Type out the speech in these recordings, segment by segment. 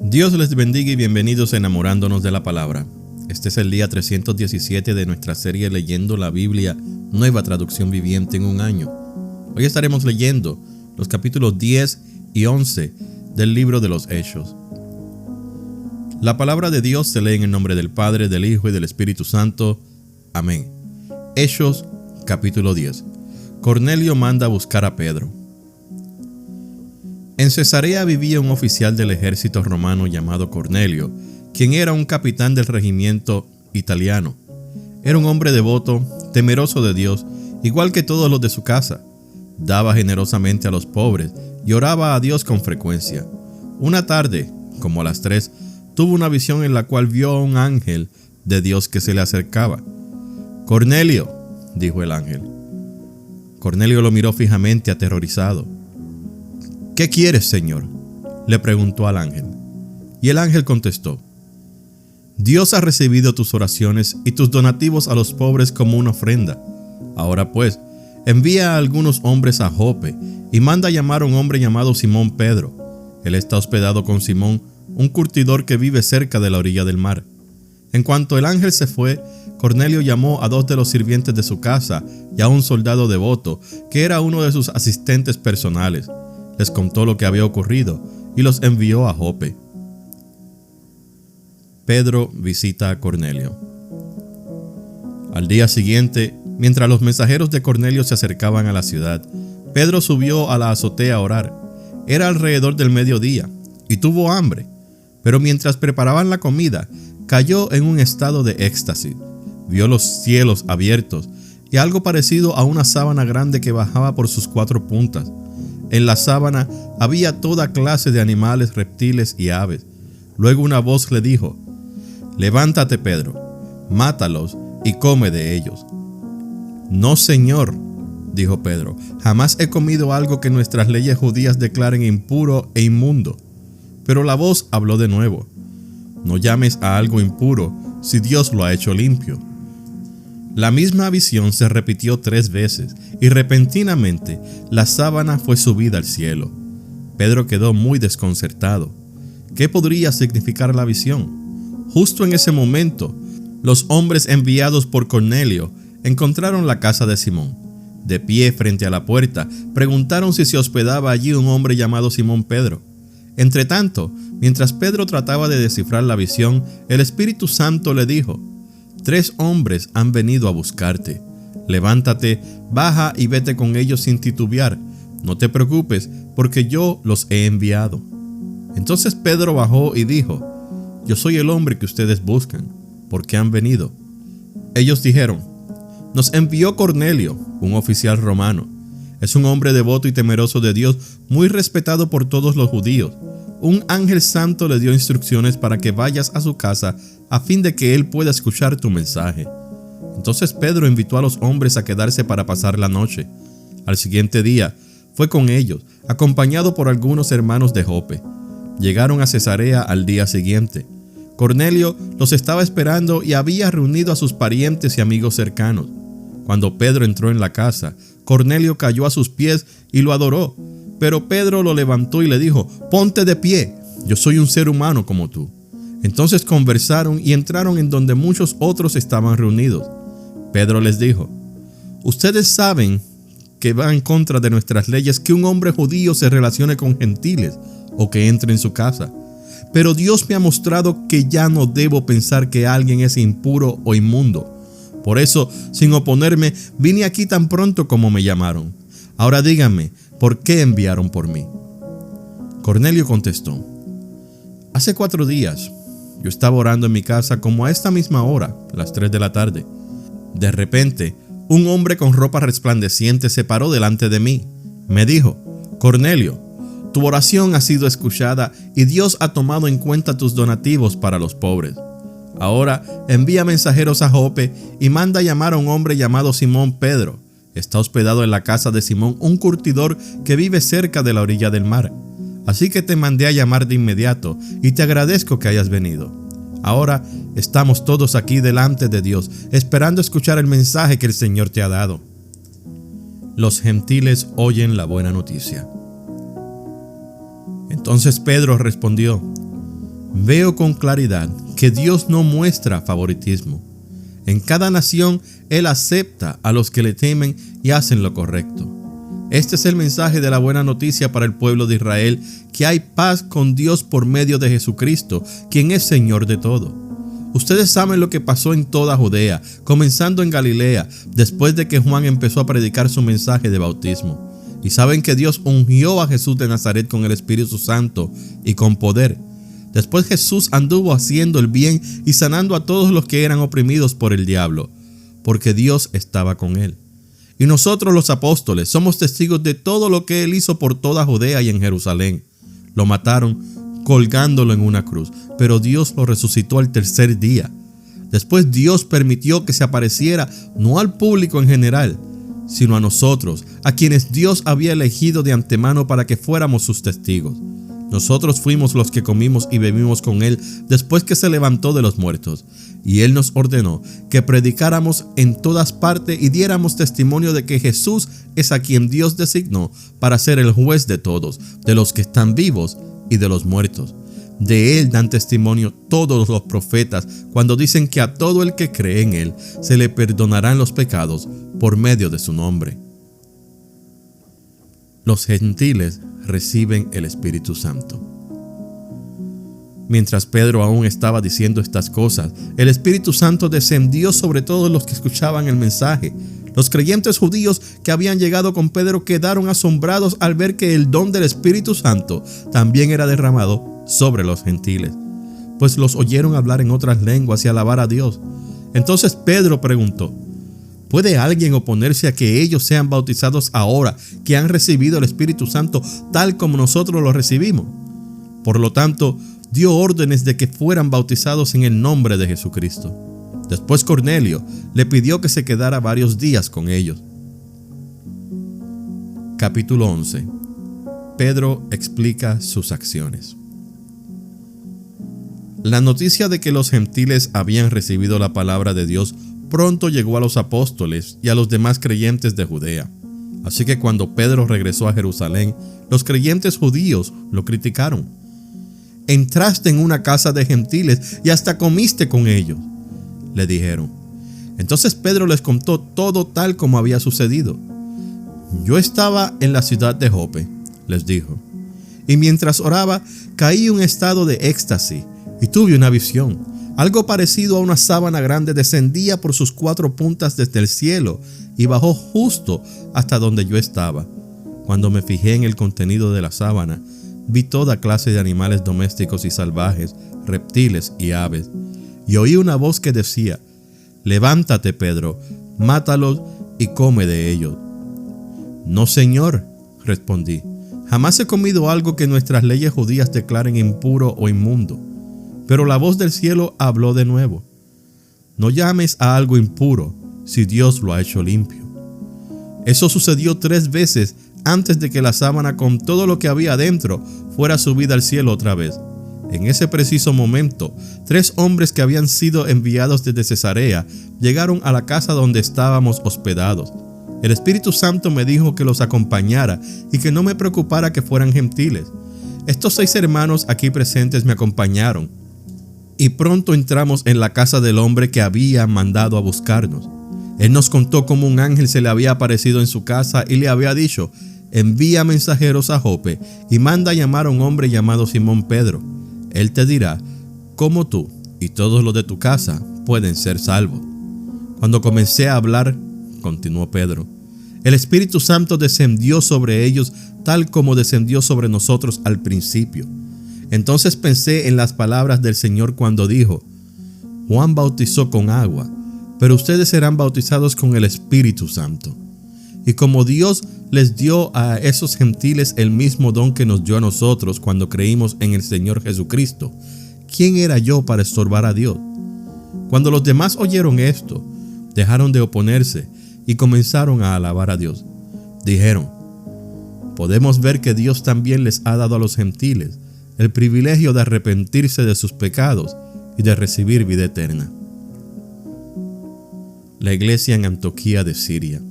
Dios les bendiga y bienvenidos a Enamorándonos de la Palabra. Este es el día 317 de nuestra serie Leyendo la Biblia, Nueva Traducción Viviente en un año. Hoy estaremos leyendo los capítulos 10 y 11 del libro de los Hechos. La palabra de Dios se lee en el nombre del Padre, del Hijo y del Espíritu Santo. Amén. Hechos, capítulo 10. Cornelio manda a buscar a Pedro. En Cesarea vivía un oficial del ejército romano llamado Cornelio, quien era un capitán del regimiento italiano. Era un hombre devoto, temeroso de Dios, igual que todos los de su casa. Daba generosamente a los pobres y oraba a Dios con frecuencia. Una tarde, como a las 3, tuvo una visión en la cual vio a un ángel de Dios que se le acercaba. «Cornelio», dijo el ángel. Cornelio lo miró fijamente, aterrorizado. «¿Qué quieres, Señor?», le preguntó al ángel. Y el ángel contestó: «Dios ha recibido tus oraciones y tus donativos a los pobres como una ofrenda. Ahora pues, envía a algunos hombres a Jope y manda llamar a un hombre llamado Simón Pedro. Él está hospedado con Simón, un curtidor que vive cerca de la orilla del mar». En cuanto el ángel se fue, Cornelio llamó a 2 de los sirvientes de su casa y a un soldado devoto, que era uno de sus asistentes personales. Les contó lo que había ocurrido y los envió a Jope. Pedro visita a Cornelio. Al día siguiente, mientras los mensajeros de Cornelio se acercaban a la ciudad, Pedro subió a la azotea a orar. Era alrededor del mediodía y tuvo hambre, pero mientras preparaban la comida, cayó en un estado de éxtasis. Vio los cielos abiertos y algo parecido a una sábana grande que bajaba por sus 4 puntas. En la sábana había toda clase de animales, reptiles y aves. Luego una voz le dijo: «Levántate, Pedro, mátalos y come de ellos». «No, Señor», dijo Pedro, «jamás he comido algo que nuestras leyes judías declaren impuro e inmundo». Pero la voz habló de nuevo: «No llames a algo impuro si Dios lo ha hecho limpio». La misma visión se repitió 3 veces y repentinamente la sábana fue subida al cielo. Pedro quedó muy desconcertado. ¿Qué podría significar la visión? Justo en ese momento, los hombres enviados por Cornelio encontraron la casa de Simón. De pie frente a la puerta, preguntaron si se hospedaba allí un hombre llamado Simón Pedro. Entretanto, mientras Pedro trataba de descifrar la visión, el Espíritu Santo le dijo: «3 hombres han venido a buscarte. Levántate, baja y vete con ellos sin titubear. No te preocupes, porque yo los he enviado». Entonces Pedro bajó y dijo: «Yo soy el hombre que ustedes buscan. ¿Por qué han venido?». Ellos dijeron: «Nos envió Cornelio, un oficial romano. Es un hombre devoto y temeroso de Dios, muy respetado por todos los judíos. Un ángel santo le dio instrucciones para que vayas a su casa a fin de que él pueda escuchar tu mensaje». Entonces Pedro invitó a los hombres a quedarse para pasar la noche. Al siguiente día fue con ellos, acompañado por algunos hermanos de Jope. Llegaron a Cesarea al día siguiente. Cornelio los estaba esperando y había reunido a sus parientes y amigos cercanos. Cuando Pedro entró en la casa, Cornelio cayó a sus pies y lo adoró. Pero Pedro lo levantó y le dijo: «Ponte de pie, yo soy un ser humano como tú». Entonces conversaron y entraron en donde muchos otros estaban reunidos. Pedro les dijo: «Ustedes saben que va en contra de nuestras leyes que un hombre judío se relacione con gentiles o que entre en su casa. Pero Dios me ha mostrado que ya no debo pensar que alguien es impuro o inmundo. Por eso, sin oponerme, vine aquí tan pronto como me llamaron. Ahora díganme, ¿por qué enviaron por mí?». Cornelio contestó: «Hace 4 días, yo estaba orando en mi casa como a esta misma hora, las 3 de la tarde. De repente, un hombre con ropa resplandeciente se paró delante de mí. Me dijo: «Cornelio, tu oración ha sido escuchada y Dios ha tomado en cuenta tus donativos para los pobres. Ahora envía mensajeros a Jope y manda llamar a un hombre llamado Simón Pedro. Está hospedado en la casa de Simón, un curtidor que vive cerca de la orilla del mar. Así que te mandé a llamar de inmediato y te agradezco que hayas venido. Ahora estamos todos aquí delante de Dios, esperando escuchar el mensaje que el Señor te ha dado». Los gentiles oyen la buena noticia. Entonces Pedro respondió: Veo con claridad que Dios no muestra favoritismo. En cada nación, Él acepta a los que le temen y hacen lo correcto. Este es el mensaje de la buena noticia para el pueblo de Israel, que hay paz con Dios por medio de Jesucristo, quien es Señor de todo. Ustedes saben lo que pasó en toda Judea, comenzando en Galilea, después de que Juan empezó a predicar su mensaje de bautismo. Y saben que Dios ungió a Jesús de Nazaret con el Espíritu Santo y con poder. Después Jesús anduvo haciendo el bien y sanando a todos los que eran oprimidos por el diablo, porque Dios estaba con él. Y nosotros los apóstoles somos testigos de todo lo que Él hizo por toda Judea y en Jerusalén. Lo mataron colgándolo en una cruz, pero Dios lo resucitó al tercer día. Después Dios permitió que se apareciera no al público en general, sino a nosotros, a quienes Dios había elegido de antemano para que fuéramos sus testigos. Nosotros fuimos los que comimos y bebimos con Él después que se levantó de los muertos. Y Él nos ordenó que predicáramos en todas partes y diéramos testimonio de que Jesús es a quien Dios designó para ser el juez de todos, de los que están vivos y de los muertos. De Él dan testimonio todos los profetas cuando dicen que a todo el que cree en Él se le perdonarán los pecados por medio de su nombre. Los gentiles reciben el Espíritu Santo. Mientras Pedro aún estaba diciendo estas cosas, el Espíritu Santo descendió sobre todos los que escuchaban el mensaje. Los creyentes judíos que habían llegado con Pedro quedaron asombrados al ver que el don del Espíritu Santo también era derramado sobre los gentiles, pues los oyeron hablar en otras lenguas y alabar a Dios. Entonces Pedro preguntó: ¿puede alguien oponerse a que ellos sean bautizados ahora que han recibido el Espíritu Santo tal como nosotros lo recibimos? Por lo tanto, dio órdenes de que fueran bautizados en el nombre de Jesucristo. Después Cornelio le pidió que se quedara varios días con ellos. Capítulo 11. Pedro explica sus acciones. La noticia de que los gentiles habían recibido la palabra de Dios pronto llegó a los apóstoles y a los demás creyentes de Judea. Así que cuando Pedro regresó a Jerusalén, los creyentes judíos lo criticaron. Entraste en una casa de gentiles y hasta comiste con ellos, le dijeron. Entonces Pedro les contó todo tal como había sucedido. Yo estaba en la ciudad de Jope, les dijo, y mientras oraba caí en un estado de éxtasis y tuve una visión. Algo parecido a una sábana grande descendía por sus 4 puntas desde el cielo y bajó justo hasta donde yo estaba. Cuando me fijé en el contenido de la sábana, vi toda clase de animales domésticos y salvajes, reptiles y aves. Y oí una voz que decía: levántate, Pedro, mátalos y come de ellos. No, Señor, respondí. Jamás he comido algo que nuestras leyes judías declaren impuro o inmundo. Pero la voz del cielo habló de nuevo: no llames a algo impuro si Dios lo ha hecho limpio. Eso sucedió 3 veces antes de que la sábana con todo lo que había adentro fuera subida al cielo otra vez. En ese preciso momento, 3 hombres que habían sido enviados desde Cesarea llegaron a la casa donde estábamos hospedados. El Espíritu Santo me dijo que los acompañara y que no me preocupara que fueran gentiles. Estos 6 hermanos aquí presentes me acompañaron. Y pronto entramos en la casa del hombre que había mandado a buscarnos. Él nos contó cómo un ángel se le había aparecido en su casa y le había dicho: envía mensajeros a Jope y manda a llamar a un hombre llamado Simón Pedro. Él te dirá cómo tú y todos los de tu casa pueden ser salvos. Cuando comencé a hablar, continuó Pedro, el Espíritu Santo descendió sobre ellos tal como descendió sobre nosotros al principio. Entonces pensé en las palabras del Señor cuando dijo: Juan bautizó con agua, pero ustedes serán bautizados con el Espíritu Santo. Y como Dios les dio a esos gentiles el mismo don que nos dio a nosotros cuando creímos en el Señor Jesucristo, ¿quién era yo para estorbar a Dios? Cuando los demás oyeron esto, dejaron de oponerse y comenzaron a alabar a Dios. Dijeron: podemos ver que Dios también les ha dado a los gentiles el privilegio de arrepentirse de sus pecados y de recibir vida eterna. La iglesia en Antioquía de Siria.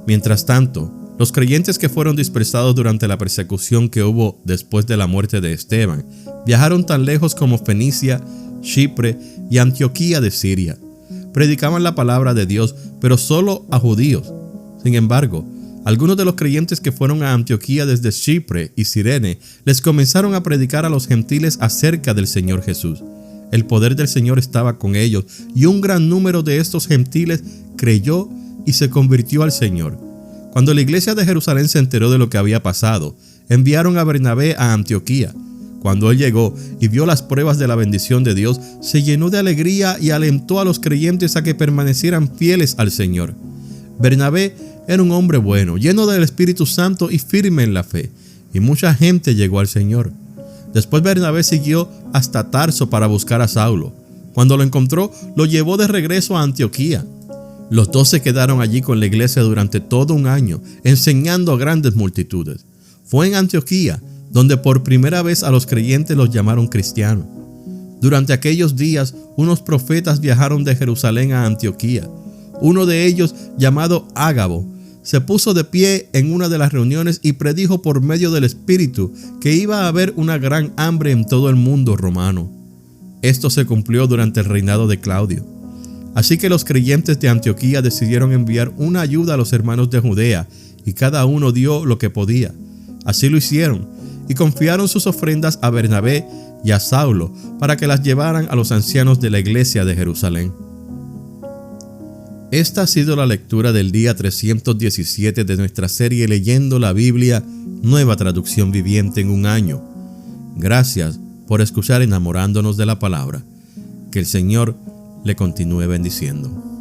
Mientras tanto, los creyentes que fueron dispersados durante la persecución que hubo después de la muerte de Esteban Viajaron tan lejos como Fenicia, Chipre y Antioquía de Siria. Predicaban la palabra de Dios, pero solo a judíos. Sin embargo, algunos de los creyentes que fueron a Antioquía desde Chipre y Cirene les comenzaron a predicar a los gentiles acerca del Señor Jesús. El poder del Señor estaba con ellos y un gran número de estos gentiles creyó y se convirtió al Señor. Cuando la iglesia de Jerusalén se enteró de lo que había pasado, enviaron a Bernabé a Antioquía. Cuando él llegó y vio las pruebas de la bendición de Dios, se llenó de alegría y alentó a los creyentes a que permanecieran fieles al Señor. Bernabé era un hombre bueno, lleno del Espíritu Santo y firme en la fe, y mucha gente llegó al Señor. Después Bernabé siguió hasta Tarso para buscar a Saulo. Cuando lo encontró, lo llevó de regreso a Antioquía. Los dos se quedaron allí con la iglesia durante todo un año, enseñando a grandes multitudes. Fue en Antioquía donde por primera vez a los creyentes los llamaron cristianos. Durante aquellos días, unos profetas viajaron de Jerusalén a Antioquía. Uno de ellos, llamado Ágabo, se puso de pie en una de las reuniones y predijo por medio del Espíritu que iba a haber una gran hambre en todo el mundo romano. Esto se cumplió durante el reinado de Claudio. Así que los creyentes de Antioquía decidieron enviar una ayuda a los hermanos de Judea, y cada uno dio lo que podía. Así lo hicieron, y confiaron sus ofrendas a Bernabé y a Saulo para que las llevaran a los ancianos de la iglesia de Jerusalén. Esta ha sido la lectura del día 317 de nuestra serie Leyendo la Biblia, Nueva Traducción Viviente en un año. Gracias por escuchar Enamorándonos de la Palabra. Que el Señor le continúe bendiciendo.